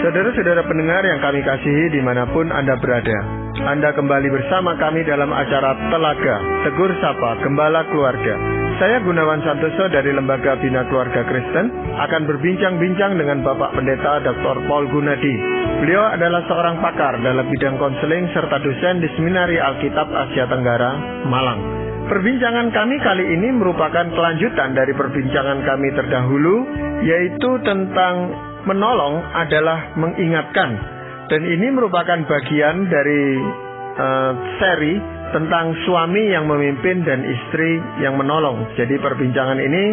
Saudara-saudara pendengar yang kami kasihi dimanapun Anda berada, Anda kembali bersama kami dalam acara Telaga, Tegur Sapa, Gembala Keluarga. Saya Gunawan Santoso dari Lembaga Bina Keluarga Kristen akan berbincang-bincang dengan Bapak Pendeta Dr. Paul Gunadi. Beliau adalah seorang pakar dalam bidang konseling serta dosen di Seminari Alkitab Asia Tenggara, Malang. Perbincangan kami kali ini merupakan kelanjutan dari perbincangan kami terdahulu, yaitu tentang menolong adalah mengingatkan. Dan ini merupakan bagian dari seri tentang suami yang memimpin dan istri yang menolong. Jadi perbincangan ini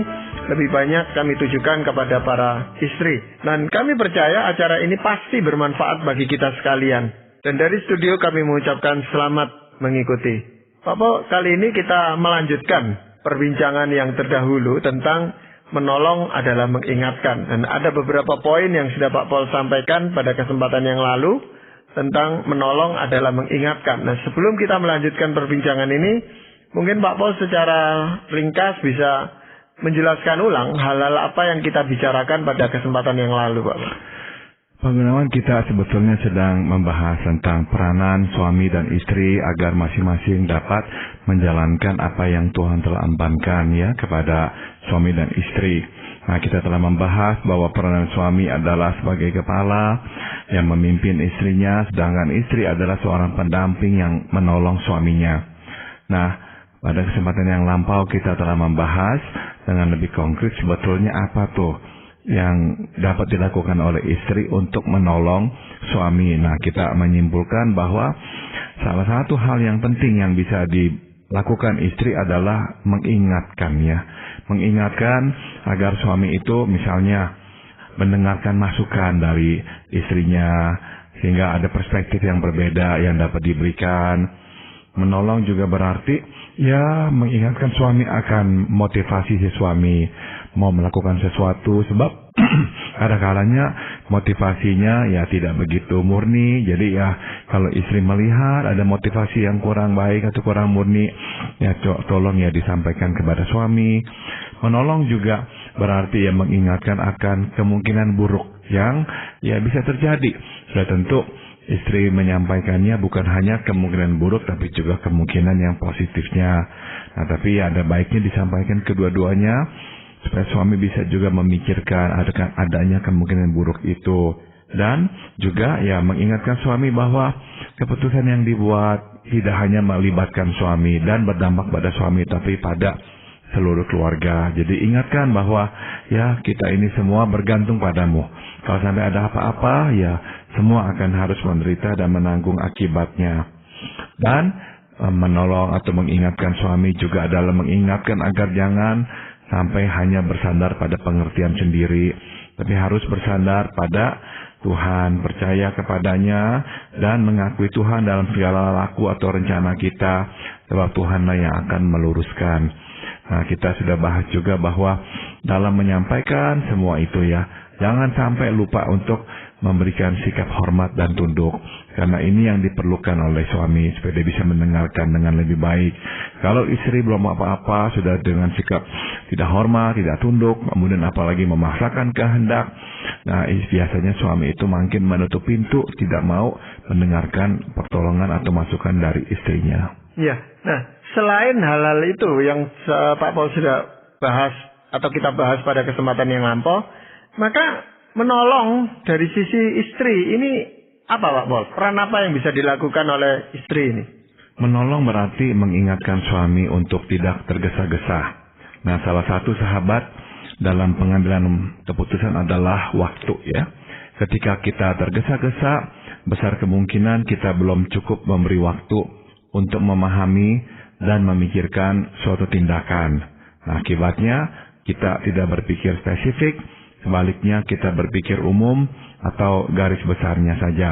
lebih banyak kami tujukan kepada para istri. Dan kami percaya acara ini pasti bermanfaat bagi kita sekalian. Dan dari studio kami mengucapkan selamat mengikuti. Pak Paul, kali ini kita melanjutkan perbincangan yang terdahulu tentang menolong adalah mengingatkan. Dan ada beberapa poin yang sudah Pak Paul sampaikan pada kesempatan yang lalu tentang menolong adalah mengingatkan. Nah, sebelum kita melanjutkan perbincangan ini, mungkin Pak Paul secara ringkas bisa menjelaskan ulang hal-hal apa yang kita bicarakan pada kesempatan yang lalu, Pak Paul. Pak Gunawan, kita sebetulnya sedang membahas tentang peranan suami dan istri agar masing-masing dapat menjalankan apa yang Tuhan telah embankan ya kepada suami dan istri. Nah, kita telah membahas bahwa peranan suami adalah sebagai kepala yang memimpin istrinya, sedangkan istri adalah seorang pendamping yang menolong suaminya. Nah, pada kesempatan yang lampau kita telah membahas dengan lebih konkret sebetulnya apa tuh yang dapat dilakukan oleh istri untuk menolong suami. Nah, kita menyimpulkan bahwa salah satu hal yang penting yang bisa dilakukan istri adalah mengingatkan ya. Mengingatkan agar suami itu misalnya mendengarkan masukan dari istrinya sehingga ada perspektif yang berbeda yang dapat diberikan. Menolong juga berarti ya mengingatkan suami akan motivasi si suami mau melakukan sesuatu, sebab ada kalanya motivasinya ya tidak begitu murni. Jadi ya kalau istri melihat ada motivasi yang kurang baik atau kurang murni, ya tolong ya disampaikan kepada suami. Menolong juga berarti ya mengingatkan akan kemungkinan buruk yang ya bisa terjadi. Sudah tentu istri menyampaikannya bukan hanya kemungkinan buruk tapi juga kemungkinan yang positifnya. Nah, tapi ada baiknya disampaikan kedua-duanya supaya suami bisa juga memikirkan adanya kemungkinan buruk itu. Dan juga ya mengingatkan suami bahwa keputusan yang dibuat tidak hanya melibatkan suami dan berdampak pada suami tapi pada seluruh keluarga. Jadi ingatkan bahwa ya kita ini semua bergantung padamu. Kalau sampai ada apa-apa ya semua akan harus menderita dan menanggung akibatnya. Dan menolong atau mengingatkan suami juga adalah mengingatkan agar jangan sampai hanya bersandar pada pengertian sendiri, tapi harus bersandar pada Tuhan, percaya kepadanya, dan mengakui Tuhan dalam segala laku atau rencana kita, sebab Tuhanlah yang akan meluruskan. Nah, kita sudah bahas juga bahwa dalam menyampaikan semua itu ya, jangan sampai lupa untuk memberikan sikap hormat dan tunduk. Karena ini yang diperlukan oleh suami supaya dia bisa mendengarkan dengan lebih baik. Kalau istri belum apa-apa sudah dengan sikap tidak hormat, tidak tunduk, kemudian apalagi memaksakan kehendak. Nah, biasanya suami itu makin menutup pintu, tidak mau mendengarkan pertolongan atau masukan dari istrinya. Ya, nah selain hal-hal itu yang Pak Paul sudah bahas atau kita bahas pada kesempatan yang lampau, maka menolong dari sisi istri ini apa Pak Paul? Peran apa yang bisa dilakukan oleh istri ini? Menolong berarti mengingatkan suami untuk tidak tergesa-gesa. Nah, salah satu sahabat dalam pengambilan keputusan adalah waktu ya. Ketika kita tergesa-gesa, besar kemungkinan kita belum cukup memberi waktu untuk memahami dan memikirkan suatu tindakan. Nah, akibatnya kita tidak berpikir spesifik, sebaliknya kita berpikir umum atau garis besarnya saja.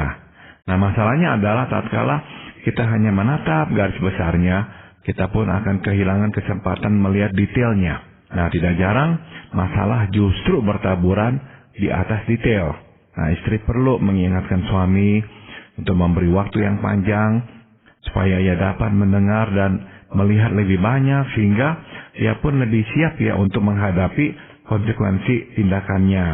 Nah, masalahnya adalah tatkala kita hanya menatap garis besarnya, kita pun akan kehilangan kesempatan melihat detailnya. Nah, tidak jarang masalah justru bertaburan di atas detail. Nah, istri perlu mengingatkan suami untuk memberi waktu yang panjang supaya ia dapat mendengar dan melihat lebih banyak sehingga ia pun lebih siap ya untuk menghadapi konsekuensi tindakannya.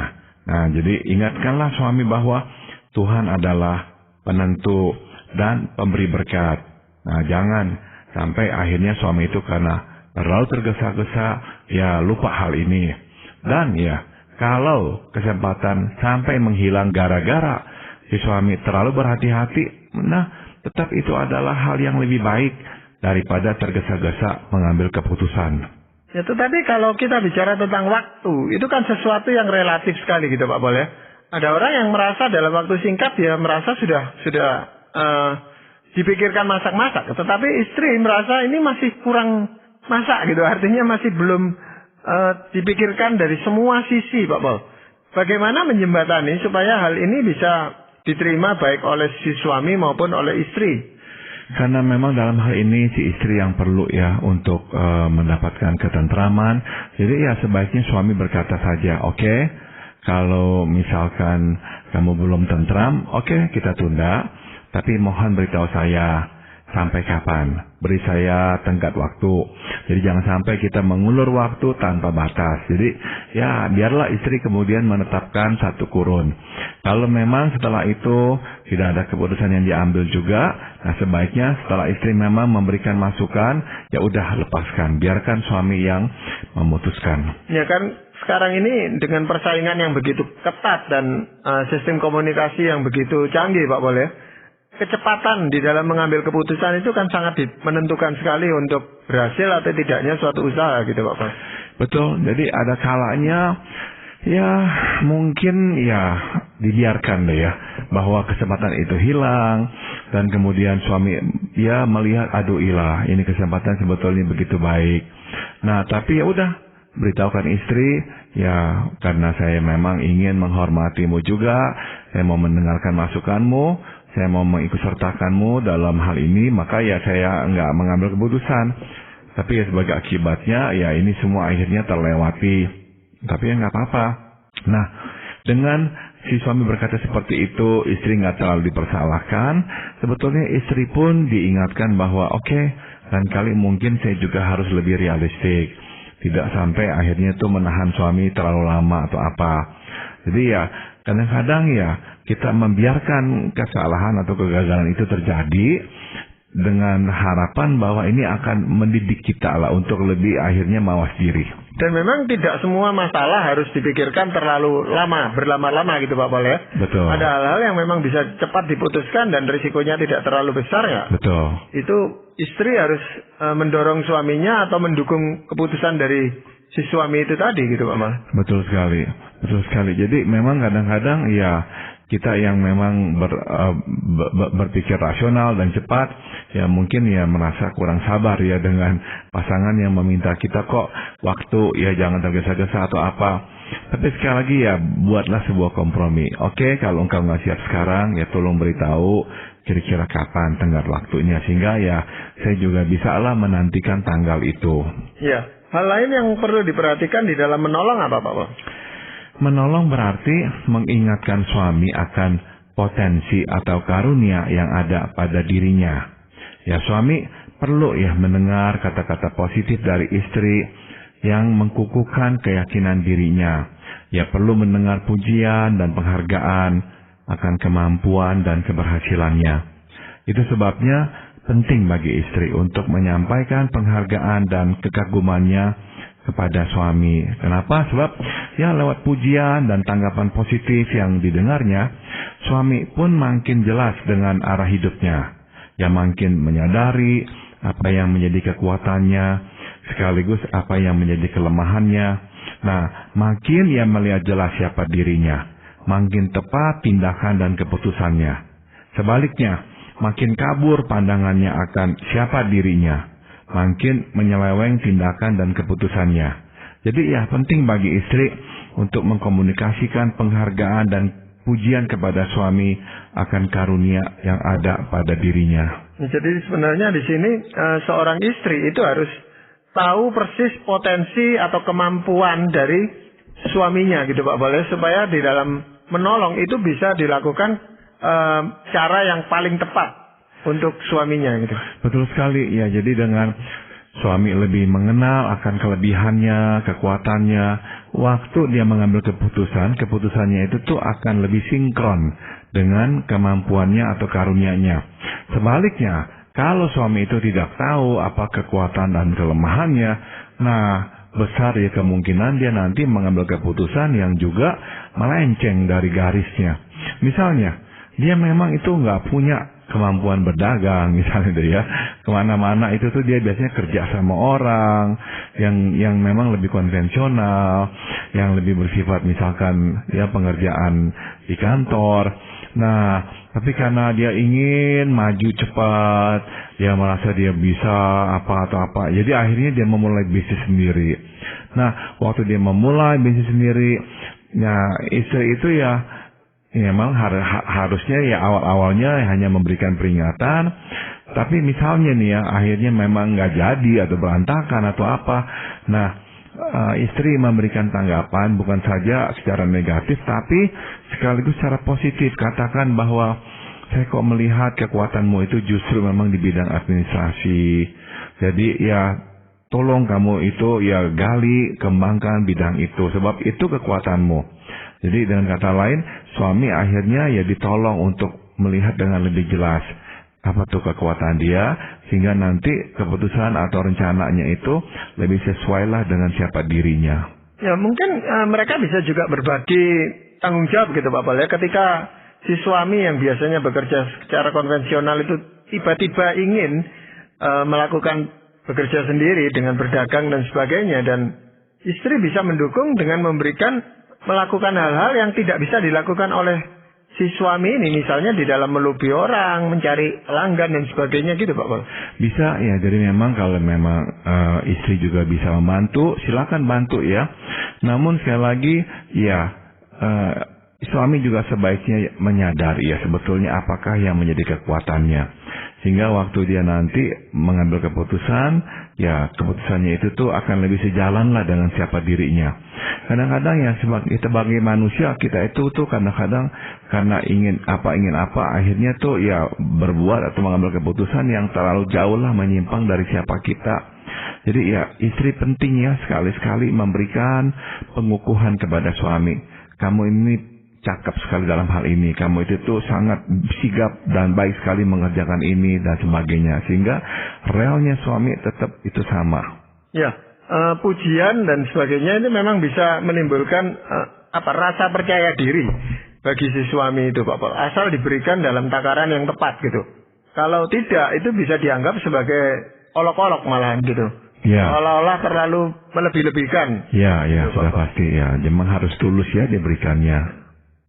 Nah, jadi ingatkanlah suami bahwa Tuhan adalah penentu dan pemberi berkat. Nah, jangan sampai akhirnya suami itu karena terlalu tergesa-gesa, ya lupa hal ini. Dan ya, kalau kesempatan sampai menghilang gara-gara si suami terlalu berhati-hati, nah tetap itu adalah hal yang lebih baik daripada tergesa-gesa mengambil keputusan. Ya, tetapi kalau kita bicara tentang waktu, itu kan sesuatu yang relatif sekali gitu Pak Pol ya. Ada orang yang merasa dalam waktu singkat dia merasa sudah dipikirkan masak-masak, tetapi istri merasa ini masih kurang masak gitu, artinya masih belum dipikirkan dari semua sisi Pak Pol. Bagaimana menjembatani supaya hal ini bisa diterima baik oleh si suami maupun oleh istri? Karena memang dalam hal ini si istri yang perlu ya untuk mendapatkan ketentraman. Jadi ya sebaiknya suami berkata saja, oke, kalau misalkan kamu belum tentram, oke, kita tunda. Tapi mohon beritahu saya sampai kapan. Beri saya tenggat waktu. Jadi jangan sampai kita mengulur waktu tanpa batas. Jadi ya biarlah istri kemudian menetapkan satu kurun. Kalau memang setelah itu tidak ada keputusan yang diambil juga, nah sebaiknya setelah istri memang memberikan masukan, ya udah lepaskan. Biarkan suami yang memutuskan. Ya kan sekarang ini dengan persaingan yang begitu ketat dan sistem komunikasi yang begitu canggih Pak Pol ya. Kecepatan di dalam mengambil keputusan itu kan sangat menentukan sekali untuk berhasil atau tidaknya suatu usaha gitu Pak Pol. Betul, jadi ada kalanya ya mungkin ya dibiarkan deh ya bahwa kesempatan itu hilang dan kemudian suami ya melihat aduh ilah ini kesempatan sebetulnya begitu baik. Nah tapi ya udah beritahukan istri ya karena saya memang ingin menghormatimu juga, saya mau mendengarkan masukanmu, saya mau mengikutsertakanmu dalam hal ini, maka ya saya nggak mengambil keputusan. Tapi ya sebagai akibatnya ya ini semua akhirnya terlewati. Tapi ya nggak apa-apa. Nah, dengan si suami berkata seperti itu, istri nggak terlalu dipersalahkan. Sebetulnya istri pun diingatkan bahwa oke, lain kali mungkin saya juga harus lebih realistik. Tidak sampai akhirnya tuh menahan suami terlalu lama atau apa. Jadi ya kadang-kadang ya kita membiarkan kesalahan atau kegagalan itu terjadi dengan harapan bahwa ini akan mendidik kita lah untuk lebih akhirnya mawas diri. Dan memang tidak semua masalah harus dipikirkan terlalu lama, berlama-lama gitu Pak Pol ya. Betul. Ada hal-hal yang memang bisa cepat diputuskan dan risikonya tidak terlalu besar ya. Betul. Itu istri harus mendorong suaminya atau mendukung keputusan dari si suami itu tadi gitu Pak Mal. Betul sekali. Betul sekali. Jadi memang kadang-kadang ya kita yang memang berpikir rasional dan cepat, ya mungkin ya merasa kurang sabar ya dengan pasangan yang meminta kita kok waktu ya jangan tergesa-gesa atau apa. Tapi sekali lagi ya buatlah sebuah kompromi. Oke, kalau engkau nggak siap sekarang ya tolong beritahu kira-kira kapan tenggat waktunya sehingga ya saya juga bisa lah menantikan tanggal itu. Ya, hal lain yang perlu diperhatikan di dalam menolong apa Pak? Menolong berarti mengingatkan suami akan potensi atau karunia yang ada pada dirinya. Ya suami perlu ya mendengar kata-kata positif dari istri yang mengkukuhkan keyakinan dirinya. Ya perlu mendengar pujian dan penghargaan akan kemampuan dan keberhasilannya. Itu sebabnya penting bagi istri untuk menyampaikan penghargaan dan kekagumannya kepada suami. Kenapa? Sebab ya lewat pujian dan tanggapan positif yang didengarnya, suami pun makin jelas dengan arah hidupnya. Ya makin menyadari apa yang menjadi kekuatannya, sekaligus apa yang menjadi kelemahannya. Nah, makin ia melihat jelas siapa dirinya, makin tepat tindakan dan keputusannya. Sebaliknya, makin kabur pandangannya akan siapa dirinya, makin menyeleweng tindakan dan keputusannya. Jadi ya penting bagi istri untuk mengkomunikasikan penghargaan dan pujian kepada suami akan karunia yang ada pada dirinya. Jadi sebenarnya di sini seorang istri itu harus tahu persis potensi atau kemampuan dari suaminya gitu Pak Boleh, supaya di dalam menolong itu bisa dilakukan cara yang paling tepat untuk suaminya gitu. Betul sekali ya. Jadi dengan suami lebih mengenal akan kelebihannya, kekuatannya, waktu dia mengambil keputusannya itu tuh akan lebih sinkron dengan kemampuannya atau karunia-Nya. Sebaliknya, kalau suami itu tidak tahu apa kekuatan dan kelemahannya, nah besar ya kemungkinan dia nanti mengambil keputusan yang juga melenceng dari garisnya. Misalnya, dia memang itu nggak punya kemampuan berdagang, misalnya tuh ya, kemana-mana itu tuh dia biasanya kerja sama orang yang memang lebih konvensional, yang lebih bersifat misalkan ya pengerjaan di kantor. Nah, tapi karena dia ingin maju cepat, dia merasa dia bisa apa atau apa, jadi akhirnya dia memulai bisnis sendiri. Nah, waktu dia memulai bisnis sendiri, nah istri itu ya memang harusnya ya awal-awalnya hanya memberikan peringatan, tapi misalnya nih ya akhirnya memang nggak jadi atau berantakan atau apa. Nah, istri memberikan tanggapan bukan saja secara negatif, tapi sekaligus secara positif. Katakan bahwa saya kok melihat kekuatanmu itu justru memang di bidang administrasi. Jadi ya tolong kamu itu ya gali, kembangkan bidang itu, sebab itu kekuatanmu. Jadi dengan kata lain, suami akhirnya ya ditolong untuk melihat dengan lebih jelas apa tuh kekuatan dia, sehingga nanti keputusan atau rencananya itu lebih sesuai lah dengan siapa dirinya. Ya mungkin mereka bisa juga berbagi tanggung jawab gitu Pak Pol ya, ketika si suami yang biasanya bekerja secara konvensional itu tiba-tiba ingin melakukan bekerja sendiri dengan berdagang dan sebagainya, dan istri bisa mendukung dengan melakukan hal-hal yang tidak bisa dilakukan oleh si suami ini, misalnya di dalam melobi orang, mencari pelanggan dan sebagainya gitu Pak Pol. Bisa ya, jadi memang kalau memang istri juga bisa membantu, silakan bantu ya. Namun sekali lagi ya suami juga sebaiknya menyadari ya sebetulnya apakah yang menjadi kekuatannya. Sehingga waktu dia nanti mengambil keputusan, ya keputusannya itu tuh akan lebih sejalan lah dengan siapa dirinya. Kadang-kadang ya sebagai manusia kita itu tuh kadang-kadang karena ingin apa, akhirnya tuh ya berbuat atau mengambil keputusan yang terlalu jauh lah menyimpang dari siapa kita. Jadi ya istri penting ya sekali-sekali memberikan pengukuhan kepada suami. Kamu ini cakap sekali dalam hal ini, kamu itu tuh sangat sigap dan baik sekali mengerjakan ini dan sebagainya, sehingga realnya suami tetap itu sama. Ya, pujian dan sebagainya ini memang bisa menimbulkan rasa percaya diri bagi si suami itu Pak Pol, asal diberikan dalam takaran yang tepat gitu. Kalau tidak, itu bisa dianggap sebagai olok-olok malahan gitu. Ya. Seolah-olah terlalu melebih-lebihkan. Ya, gitu, sudah pasti ya. Memang harus tulus ya diberikannya.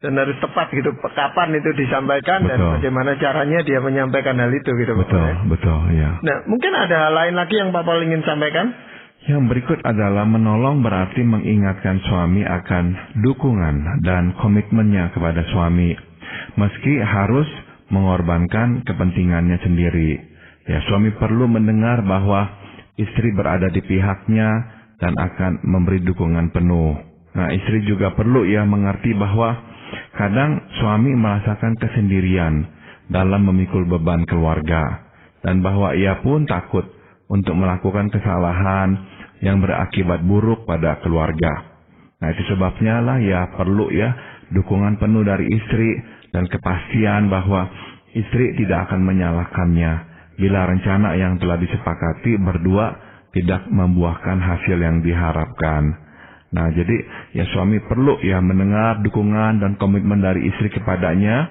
Dan harus tepat gitu, kapan itu disampaikan. Betul. Dan bagaimana caranya dia menyampaikan hal itu gitu. Betul ya. Nah, mungkin ada hal lain lagi yang Pak Pol ingin sampaikan? Yang berikut adalah menolong berarti mengingatkan suami akan dukungan dan komitmennya kepada suami, meski harus mengorbankan kepentingannya sendiri. Ya, suami perlu mendengar bahwa istri berada di pihaknya dan akan memberi dukungan penuh. Nah, istri juga perlu ya mengerti bahwa kadang suami merasakan kesendirian dalam memikul beban keluarga, dan bahwa ia pun takut untuk melakukan kesalahan yang berakibat buruk pada keluarga. Nah, itu sebabnya lah ya perlu ya dukungan penuh dari istri dan kepastian bahwa istri tidak akan menyalahkannya bila rencana yang telah disepakati berdua tidak membuahkan hasil yang diharapkan. Nah, jadi ya suami perlu ya mendengar dukungan dan komitmen dari istri kepadanya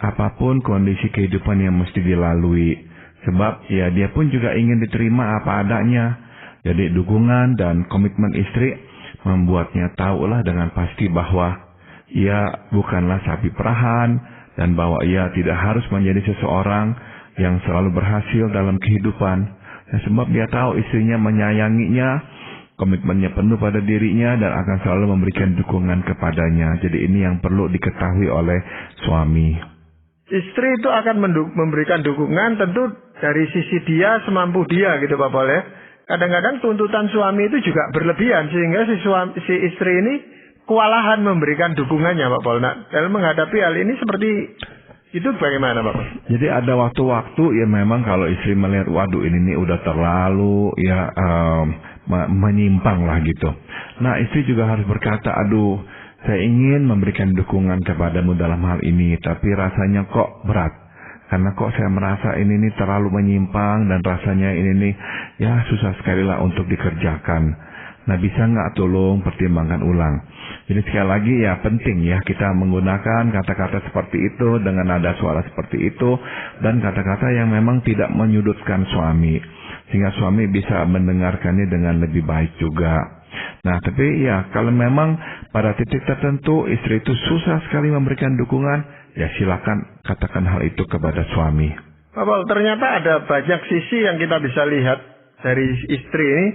apapun kondisi kehidupan yang mesti dilalui. Sebab ya dia pun juga ingin diterima apa adanya. Jadi dukungan dan komitmen istri membuatnya tahulah dengan pasti bahwa ia bukanlah sapi perahan dan bahwa ia tidak harus menjadi seseorang yang selalu berhasil dalam kehidupan. Ya, sebab dia tahu istrinya menyayanginya, komitmennya penuh pada dirinya dan akan selalu memberikan dukungan kepadanya. Jadi ini yang perlu diketahui oleh suami. Istri itu akan memberikan dukungan tentu dari sisi dia semampu dia gitu Pak Pol ya. Kadang-kadang tuntutan suami itu juga berlebihan sehingga si istri ini kewalahan memberikan dukungannya Pak Pol. Nah, dalam menghadapi hal ini seperti itu bagaimana Pak Pol? Jadi ada waktu-waktu ya memang kalau istri melihat waduh ini udah terlalu ya menyimpang lah gitu. Nah, istri juga harus berkata, aduh saya ingin memberikan dukungan kepadamu dalam hal ini, tapi rasanya kok berat. Karena kok saya merasa ini nih terlalu menyimpang dan rasanya ini nih ya susah sekali lah untuk dikerjakan. Nah, bisa nggak tolong pertimbangkan ulang. Jadi sekali lagi ya penting ya kita menggunakan kata-kata seperti itu dengan nada suara seperti itu dan kata-kata yang memang tidak menyudutkan suami. Sehingga suami bisa mendengarkannya dengan lebih baik juga. Nah, tapi ya kalau memang pada titik tertentu istri itu susah sekali memberikan dukungan, ya silakan katakan hal itu kepada suami. Pak Paul, ternyata ada banyak sisi yang kita bisa lihat dari istri ini.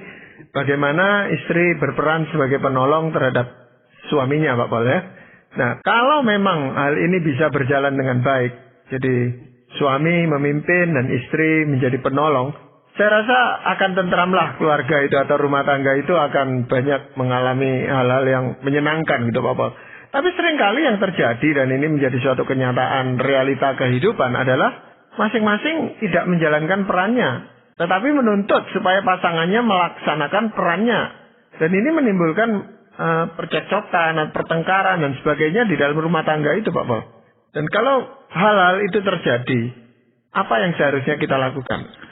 Bagaimana istri berperan sebagai penolong terhadap suaminya, Pak Paul ya. Nah, kalau memang hal ini bisa berjalan dengan baik, jadi suami memimpin dan istri menjadi penolong, saya rasa akan tentramlah keluarga itu atau rumah tangga itu akan banyak mengalami hal-hal yang menyenangkan gitu Pak Paul. Tapi seringkali yang terjadi dan ini menjadi suatu kenyataan realita kehidupan adalah masing-masing tidak menjalankan perannya, tetapi menuntut supaya pasangannya melaksanakan perannya. Dan ini menimbulkan percekcokan, pertengkaran dan sebagainya di dalam rumah tangga itu Pak Paul. Dan kalau hal-hal itu terjadi, apa yang seharusnya kita lakukan?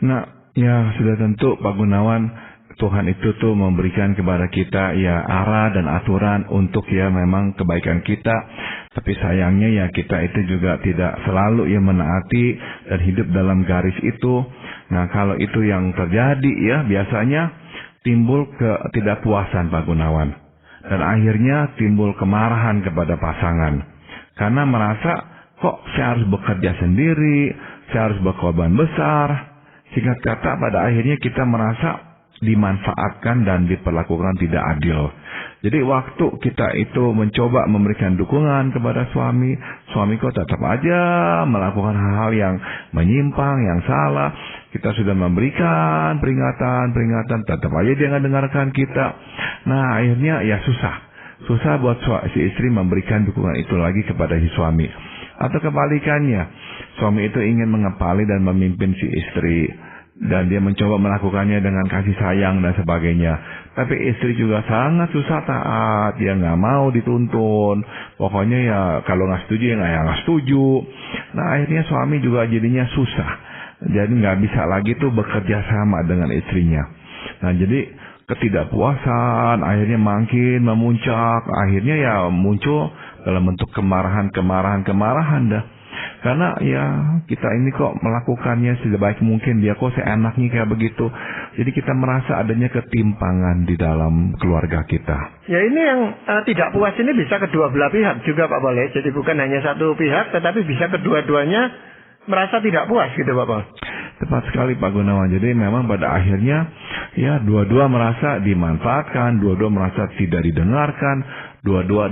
Nah, ya sudah tentu Pak Gunawan, Tuhan itu tuh memberikan kepada kita ya arah dan aturan untuk ya memang kebaikan kita. Tapi sayangnya ya kita itu juga tidak selalu ya menaati dan hidup dalam garis itu. Nah, kalau itu yang terjadi ya biasanya timbul ketidakpuasan Pak Gunawan. Dan akhirnya timbul kemarahan kepada pasangan. Karena merasa kok saya harus bekerja sendiri, saya harus berkorban besar. Singkat kata pada akhirnya kita merasa dimanfaatkan dan diperlakukan tidak adil. Jadi waktu kita itu mencoba memberikan dukungan kepada suami kok tetap aja melakukan hal-hal yang menyimpang, yang salah. Kita sudah memberikan peringatan, tetap aja dia nggak dengarkan kita. Nah akhirnya ya susah buat si istri memberikan dukungan itu lagi kepada si suami. Atau kebalikannya, suami itu ingin mengepali dan memimpin si istri. Dan dia mencoba melakukannya dengan kasih sayang dan sebagainya. Tapi istri juga sangat susah taat. Dia nggak mau dituntun. Pokoknya ya kalau nggak setuju ya nggak setuju. Nah akhirnya suami juga jadinya susah. Jadi nggak bisa lagi tuh bekerja sama dengan istrinya. Nah jadi ketidakpuasan akhirnya makin memuncak. Akhirnya ya muncul dalam bentuk kemarahan dah. Karena ya kita ini kok melakukannya sebaik mungkin, dia kok seenaknya kayak begitu. Jadi kita merasa adanya ketimpangan di dalam keluarga kita. Ya ini yang tidak puas ini bisa kedua belah pihak juga Pak Paul. Jadi bukan hanya satu pihak tetapi bisa kedua-duanya merasa tidak puas gitu Pak Paul. Tepat sekali Pak Gunawan. Jadi memang pada akhirnya ya dua-dua merasa dimanfaatkan, dua-dua merasa tidak didengarkan, dua-dua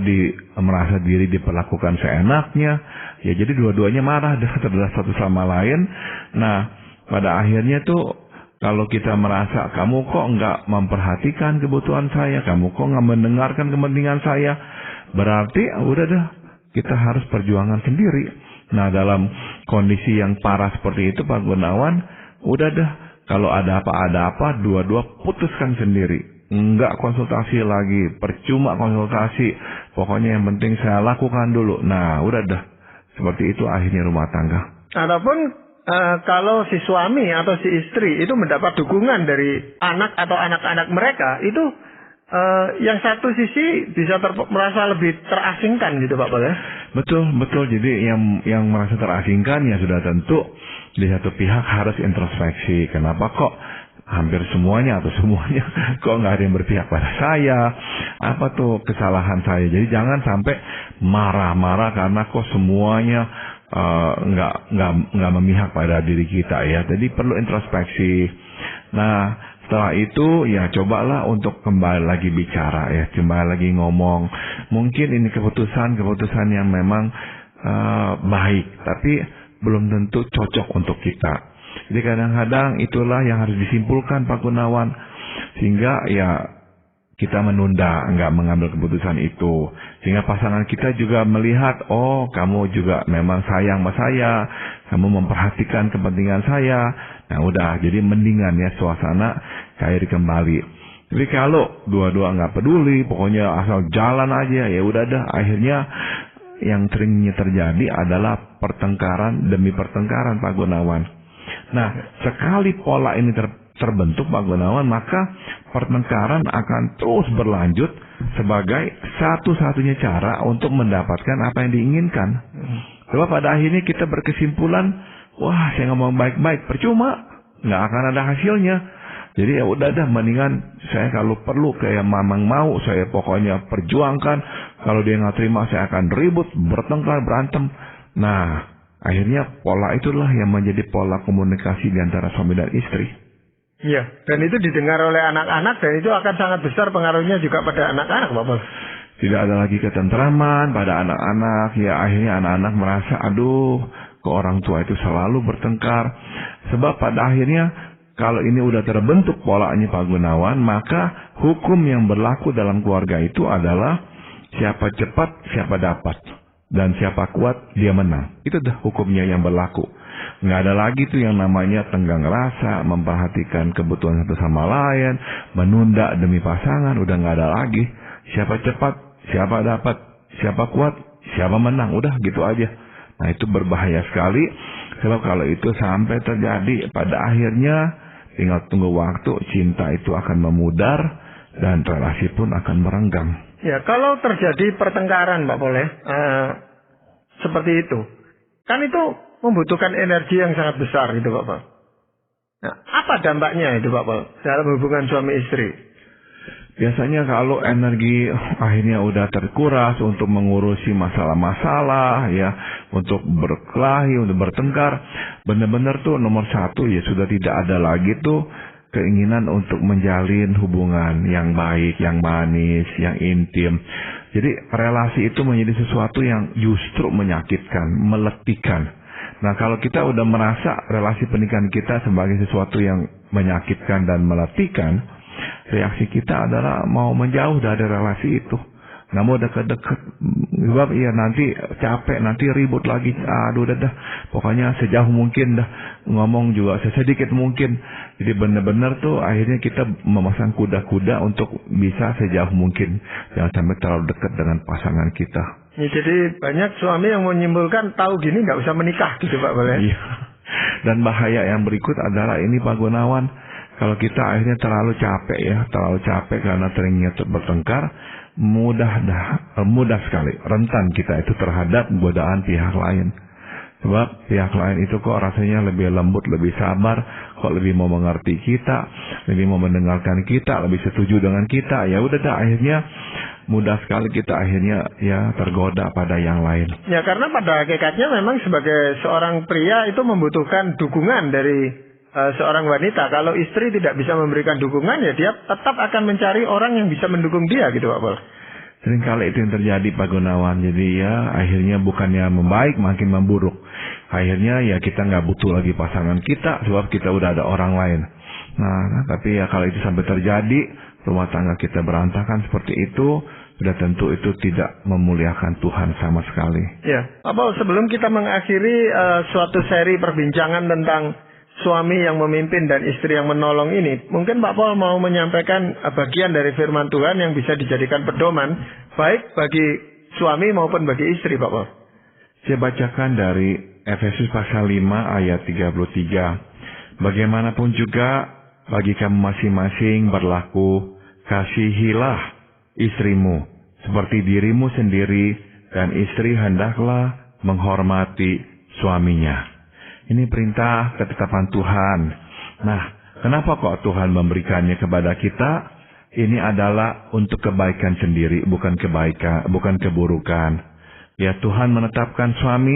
merasa diri diperlakukan seenaknya. Ya jadi dua-duanya marah terhadap satu sama lain. Nah pada akhirnya tuh kalau kita merasa kamu kok nggak memperhatikan kebutuhan saya, kamu kok nggak mendengarkan kepentingan saya, berarti udah dah kita harus perjuangan sendiri. Nah dalam kondisi yang parah seperti itu Pak Gunawan, udah dah kalau ada apa-apa dua-dua putuskan sendiri. Enggak konsultasi lagi, percuma konsultasi. Pokoknya yang penting saya lakukan dulu. Nah udah dah. Seperti itu akhirnya rumah tangga. Ataupun kalau si suami atau si istri itu mendapat dukungan dari anak atau anak-anak mereka, itu yang satu sisi bisa merasa lebih terasingkan gitu Pak Paul ya? Betul. Jadi yang merasa terasingkan ya sudah tentu di satu pihak harus introspeksi. Kenapa kok hampir semuanya kok nggak ada yang berpihak pada saya? Apa tuh kesalahan saya? Jadi jangan sampai marah-marah karena kok semuanya nggak memihak pada diri kita ya. Jadi perlu introspeksi. Nah setelah itu ya cobalah untuk kembali lagi bicara ya, kembali lagi ngomong. Mungkin ini keputusan yang memang baik, tapi belum tentu cocok untuk kita. Jadi kadang-kadang itulah yang harus disimpulkan Pak Gunawan. Sehingga ya kita menunda, nggak mengambil keputusan itu. Sehingga pasangan kita juga melihat, oh kamu juga memang sayang sama saya. Kamu memperhatikan kepentingan saya. Nah udah, jadi mendingan ya suasana cair kembali. Jadi kalau dua-dua nggak peduli, pokoknya asal jalan aja, ya udah dah. Akhirnya yang seringnya terjadi adalah pertengkaran demi pertengkaran, Pak Gunawan. Nah, sekali pola ini terbentuk, Pak Gunawan, maka pertengkaran akan terus berlanjut sebagai satu-satunya cara untuk mendapatkan apa yang diinginkan. Sebab pada akhirnya kita berkesimpulan, wah, saya ngomong baik-baik, percuma, nggak akan ada hasilnya. Jadi ya udah dah, mendingan saya kalau perlu kayak mamang mau, saya pokoknya perjuangkan. Kalau dia nggak terima, saya akan ribut, bertengkar, berantem. Nah, akhirnya pola itulah yang menjadi pola komunikasi di antara suami dan istri. Iya, dan itu didengar oleh anak-anak, dan itu akan sangat besar pengaruhnya juga pada anak-anak, Bapak. Tidak ada lagi ketentraman pada anak-anak. Ya akhirnya anak-anak merasa, aduh, ke orang tua itu selalu bertengkar. Sebab pada akhirnya kalau ini udah terbentuk polanya, Pak Gunawan, maka hukum yang berlaku dalam keluarga itu adalah siapa cepat, siapa dapat. Dan siapa kuat, dia menang. Itu dah hukumnya yang berlaku. Nggak ada lagi tuh yang namanya tenggang rasa, memperhatikan kebutuhan satu sama lain, menunda demi pasangan, udah nggak ada lagi. Siapa cepat, siapa dapat, siapa kuat, siapa menang, udah gitu aja. Nah, itu berbahaya sekali. Sebab kalau itu sampai terjadi, pada akhirnya tinggal tunggu waktu, cinta itu akan memudar dan relasi pun akan merenggang. Ya, kalau terjadi pertengkaran, Pak Pol, seperti itu, kan itu membutuhkan energi yang sangat besar gitu, Pak Pol. Nah, apa dampaknya itu, Pak Pol, dalam hubungan suami istri? Biasanya kalau energi akhirnya udah terkuras untuk mengurusi masalah-masalah, ya, untuk berkelahi, untuk bertengkar, benar-benar tuh nomor satu ya sudah tidak ada lagi tuh keinginan untuk menjalin hubungan yang baik, yang manis, yang intim. Jadi relasi itu menjadi sesuatu yang justru menyakitkan, meletihkan. Nah, kalau kita udah merasa relasi pernikahan kita sebagai sesuatu yang menyakitkan dan meletihkan, reaksi kita adalah mau menjauh dari relasi itu. Nggak mau deket-deket. Sebab ya nanti capek, nanti ribut lagi. Aduh dah. Pokoknya sejauh mungkin dah. Ngomong juga sesedikit mungkin. Jadi benar-benar tuh akhirnya kita memasang kuda-kuda untuk bisa sejauh mungkin. Jangan sampai terlalu dekat dengan pasangan kita. Ya, jadi banyak suami yang menyimpulkan tahu gini nggak usah menikah gitu, Pak Boleh. Iya. Dan bahaya yang berikut adalah ini, Pak Gunawan. Kalau kita akhirnya terlalu capek karena seringnya bertengkar, mudah sekali rentan kita itu terhadap godaan pihak lain. Sebab pihak lain itu kok rasanya lebih lembut, lebih sabar, kok lebih mau mengerti kita, lebih mau mendengarkan kita, lebih setuju dengan kita. Ya udah dah, akhirnya mudah sekali kita akhirnya ya tergoda pada yang lain. Ya, karena pada hakikatnya memang sebagai seorang pria itu membutuhkan dukungan dari seorang wanita. Kalau istri tidak bisa memberikan dukungan, ya dia tetap akan mencari orang yang bisa mendukung dia gitu, Pak Pol. Seringkali itu yang terjadi, Pak Gunawan. Jadi ya akhirnya bukannya membaik, makin memburuk. Akhirnya ya kita nggak butuh lagi pasangan kita, sebab kita udah ada orang lain. Nah, tapi ya kalau itu sampai terjadi, rumah tangga kita berantakan seperti itu, sudah tentu itu tidak memuliakan Tuhan sama sekali. Ya, Pak Pol, sebelum kita mengakhiri suatu seri perbincangan tentang suami yang memimpin dan istri yang menolong ini, mungkin Pak Pol mau menyampaikan bagian dari firman Tuhan yang bisa dijadikan pedoman baik bagi suami maupun bagi istri, Pak Pol. Saya bacakan dari Efesus pasal 5 ayat 33. Bagaimanapun juga bagi kamu masing-masing berlaku, kasihilah istrimu seperti dirimu sendiri, dan istri hendaklah menghormati suaminya. Ini perintah ketetapan Tuhan. Nah, kenapa kok Tuhan memberikannya kepada kita? Ini adalah untuk kebaikan sendiri, bukan keburukan. Ya, Tuhan menetapkan suami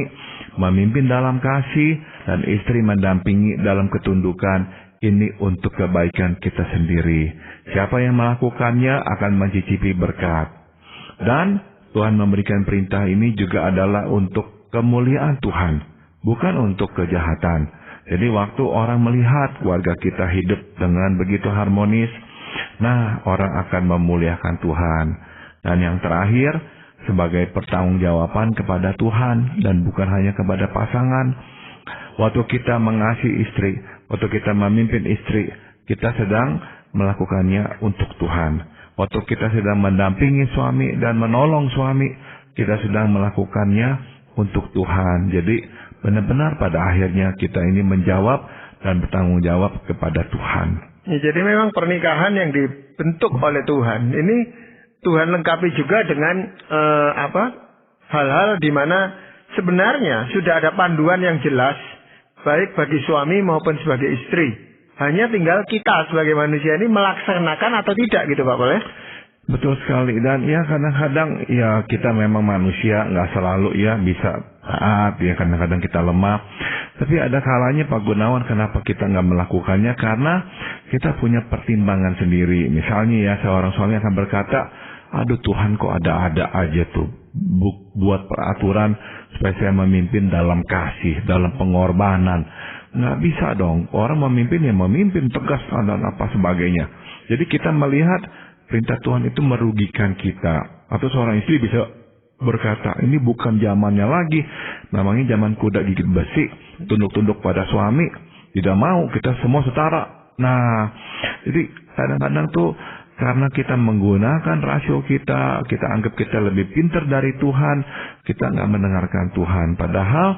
memimpin dalam kasih dan istri mendampingi dalam ketundukan. Ini untuk kebaikan kita sendiri. Siapa yang melakukannya akan mencicipi berkat. Dan Tuhan memberikan perintah ini juga adalah untuk kemuliaan Tuhan, bukan untuk kejahatan. Jadi waktu orang melihat keluarga kita hidup dengan begitu harmonis, nah orang akan memuliakan Tuhan. Dan yang terakhir, sebagai pertanggungjawaban kepada Tuhan dan bukan hanya kepada pasangan. Waktu kita mengasihi istri, waktu kita memimpin istri, kita sedang melakukannya untuk Tuhan. Waktu kita sedang mendampingi suami dan menolong suami, kita sedang melakukannya untuk Tuhan. Jadi benar-benar pada akhirnya kita ini menjawab dan bertanggung jawab kepada Tuhan. Ya, jadi memang pernikahan yang dibentuk oleh Tuhan ini Tuhan lengkapi juga dengan hal-hal di mana sebenarnya sudah ada panduan yang jelas baik bagi suami maupun sebagai istri. Hanya tinggal kita sebagai manusia ini melaksanakan atau tidak gitu Pak Pol ya? Betul sekali. Dan ya kadang-kadang ya kita memang manusia nggak selalu ya bisa taat ya, kadang-kadang kita lemah. Tapi ada kalanya Pak Gunawan kenapa kita nggak melakukannya? Karena kita punya pertimbangan sendiri. Misalnya ya seorang suami akan berkata, aduh Tuhan kok ada-ada aja tuh buat peraturan supaya saya memimpin dalam kasih, dalam pengorbanan. Nggak bisa dong. Orang memimpin ya memimpin tegas dan apa sebagainya. Jadi kita melihat perintah Tuhan itu merugikan kita. Atau seorang istri bisa berkata, ini bukan zamannya lagi. Namanya zaman kuda gigit besi. Tunduk-tunduk pada suami. Tidak mau, kita semua setara. Nah, jadi kadang-kadang tuh karena kita menggunakan rasio kita anggap kita lebih pintar dari Tuhan, kita nggak mendengarkan Tuhan. Padahal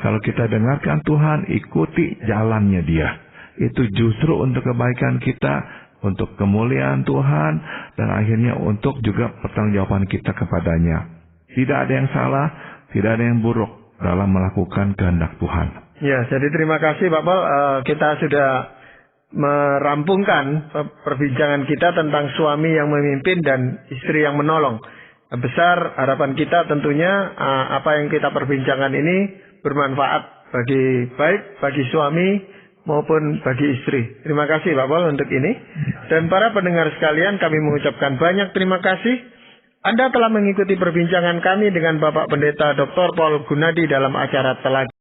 kalau kita dengarkan Tuhan, ikuti jalannya Dia. Itu justru untuk kebaikan kita, untuk kemuliaan Tuhan, dan akhirnya untuk juga pertanggungjawaban kita kepadanya. Tidak ada yang salah, tidak ada yang buruk dalam melakukan kehendak Tuhan. Ya, jadi terima kasih Pak Pol. Kita sudah merampungkan perbincangan kita tentang suami yang memimpin dan istri yang menolong. Besar harapan kita tentunya apa yang kita perbincangkan ini bermanfaat bagi suami maupun bagi istri. Terima kasih Pak Pol untuk ini. Dan para pendengar sekalian, kami mengucapkan banyak terima kasih. Anda telah mengikuti perbincangan kami dengan Bapak Pendeta Dr. Paul Gunadi dalam acara Telaga.